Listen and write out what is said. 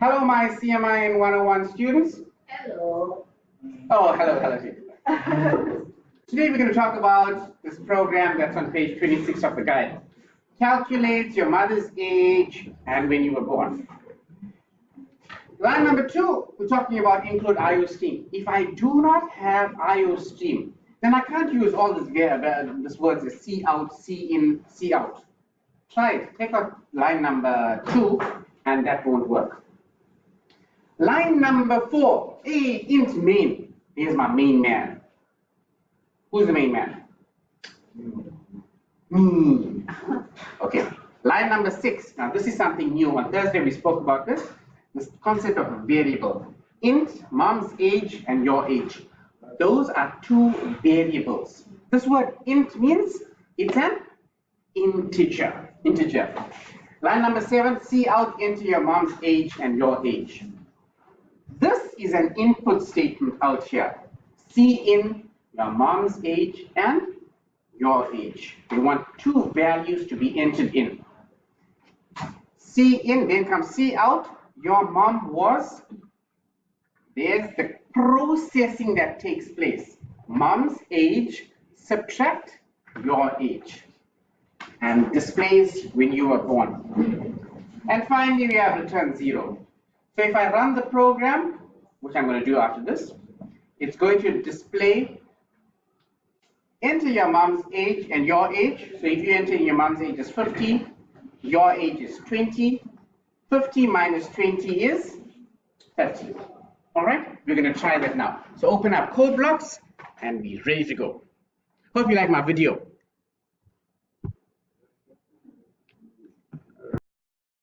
Hello, my CMI and 101 students. Hello. Oh, hello. Today we're going to talk about this program that's on page 26 of the guide. Calculate your mother's age and when you were born. Line number 2, we're talking about include IO stream. If I do not have IO stream, then I can't use all this words as see out, see in, see out. Try it. Take out line number 2 and that won't work. Line number 4, int main. Here's my main man. Who's the main man? Me. Okay. Line number 6. Now this is something new. On Thursday we spoke about this concept of a variable. Int, mom's age and your age. Those are two variables. This word int means it's an integer. Line number 7, see out, enter your mom's age and your age. This is an input statement out here. See in your mom's age and your age. We want two values to be entered in. See in, then comes see out. Your mom was. There's the processing that takes place. Mom's age, subtract your age. And displays when you were born. And finally, we have return 0. So if I run the program, which I'm going to do after this, it's going to display, enter your mom's age and your age. So if you enter your mom's age is 50, your age is 20, 50 minus 20 is 30. All right, we're going to try that now. So open up code blocks and be ready to go. Hope you like my video.